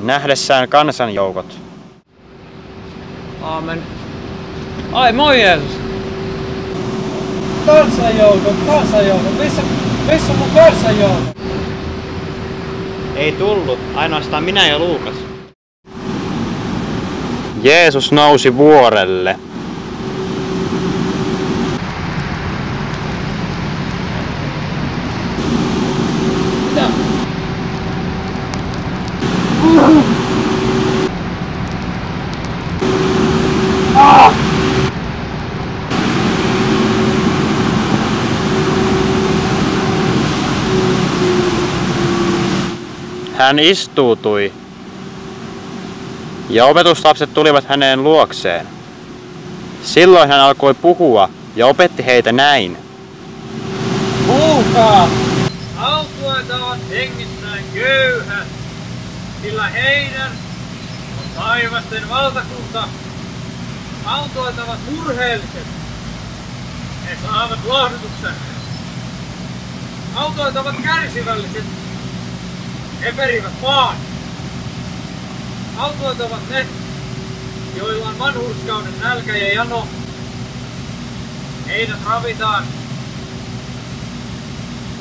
nähdessään kansanjoukot. Aamen. Ai moi Jeesus! Kansanjoukot! Missä mun kansanjoukot? Ei tullut, ainoastaan minä ja Luukas. Jeesus nousi vuorelle. Mitä? Hän istuutui. Ja opetuslapset tulivat häneen luokseen. Silloin hän alkoi puhua ja opetti heitä näin. Kuulkaa! Autuaita ovat hengissään köyhät, sillä heidän on taivasten valtakunta. Autuaita ovat murheelliset, he saavat lohdutuksen. Autuaita ovat kärsivälliset, he perivät maan. Autuaita ovat ne, joilla on vanhurskauden nälkä ja jano. Heidät ravitaan.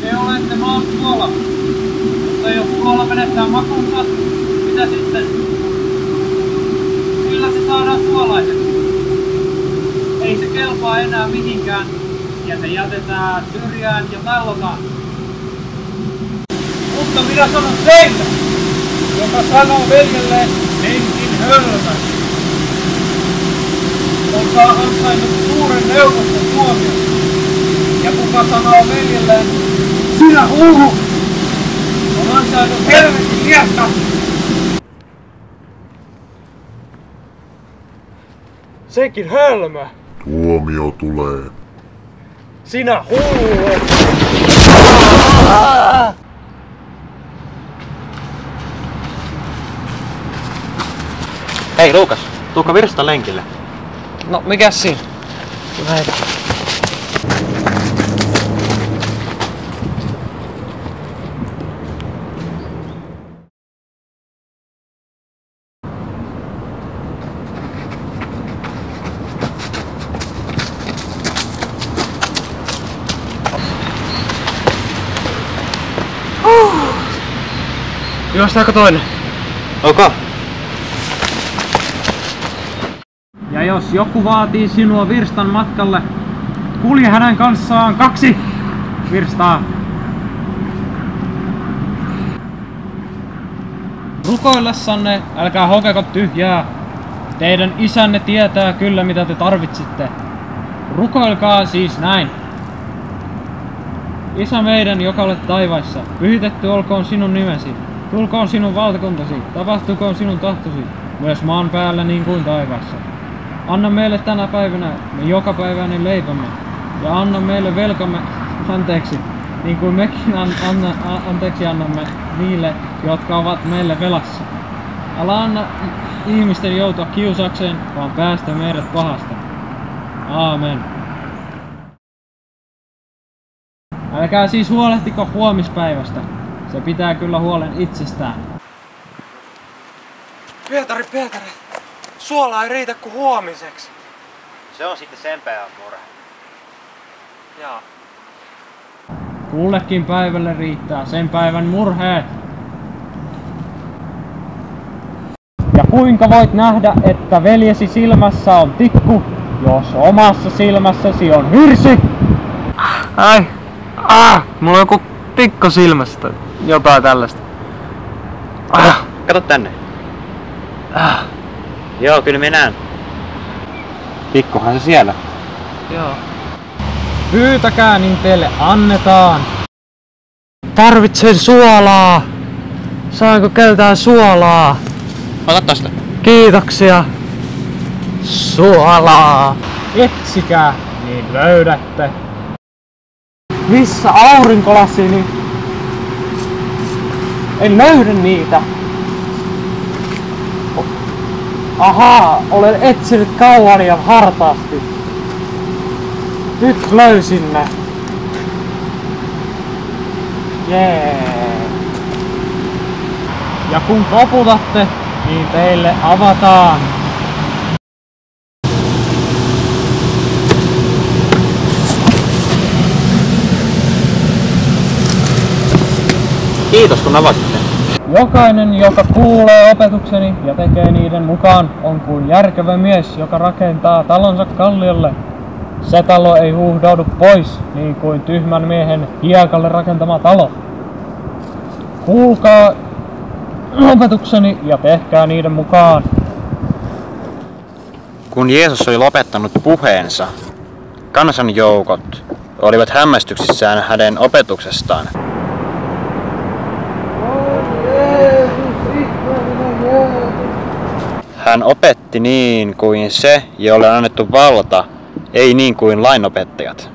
Te olette maan suola, mutta jos suola menettää makunsa, mitä sitten? Kyllä se saadaan suolaiseksi. Ei se kelpaa enää mihinkään, ja se jätetään syrjään ja tallotaan. Mutta minä sanon teille, joka sanoo veljelleen henkin hölmä, on ansainnut suuren neuvoston tuomion. Ja kuka sanoo veljelleen, sinä hullu, on ansainnut helvetin liekka. Sekin hölmö. Tuomio tulee. Sinä hullu. Hei Luukas, tuuko Virsta lenkille? No, mikäs siinä? Näitä. Juostaako toinen? Okay. Ja jos joku vaatii sinua virstan matkalle, kulje hänen kanssaan 2 virstaa. Rukoillessanne älkää hokeko tyhjää. Teidän isänne tietää kyllä mitä te tarvitsette. Rukoilkaa siis näin. Isä meidän, joka olet taivaissa, pyhitetty olkoon sinun nimesi. Tulkoon sinun valtakuntasi, tapahtukoon sinun tahtosi, myös maan päällä niin kuin taivaassa. Anna meille tänä päivänä me jokapäiväinen leipämme, ja anna meille velkamme anteeksi, niin kuin mekin anteeksi annamme niille, jotka ovat meille velassa. Älä anna ihmisten joutua kiusakseen, vaan päästä meidät pahasta. Aamen. Älkää siis huolehtiko huomispäivästä. Se pitää kyllä huolen itsestään. Pietari, suola ei riitä kuin huomiseksi. Se on sitten sen päivän murhe. Jaa. Kullekin päivälle riittää sen päivän murheet. Ja kuinka voit nähdä, että veljesi silmässä on tikku, jos omassa silmässäsi on hirsi? Ai, mulla on joku tikko silmästä. Jotain tällaista. Kato tänne. Joo, kyllä minä näen. Pikkuhan se siellä. Joo. Pyytäkää, niin teille annetaan. Tarvitsen suolaa. Saanko keltään suolaa? Ota tosta. Kiitoksia. Suolaa. Etsikää, niin löydätte. Missä aurinkolasini? En löydä niitä. Ahaa, olen etsinyt kauan ja hartaasti. Nyt löysin ne. Jee. Ja kun koputatte, niin teille avataan. Kiitos kun avasitte. Jokainen, joka kuulee opetukseni ja tekee niiden mukaan, on kuin järkevä mies, joka rakentaa talonsa kalliolle. Se talo ei huuhdoudu pois, niin kuin tyhmän miehen hiekalle rakentama talo. Kuulkaa opetukseni ja tehkää niiden mukaan. Kun Jeesus oli lopettanut puheensa, kansanjoukot olivat hämmästyksissään hänen opetuksestaan. Hän opetti niin kuin se, jolle on annettu valta, ei niin kuin lainopettajat.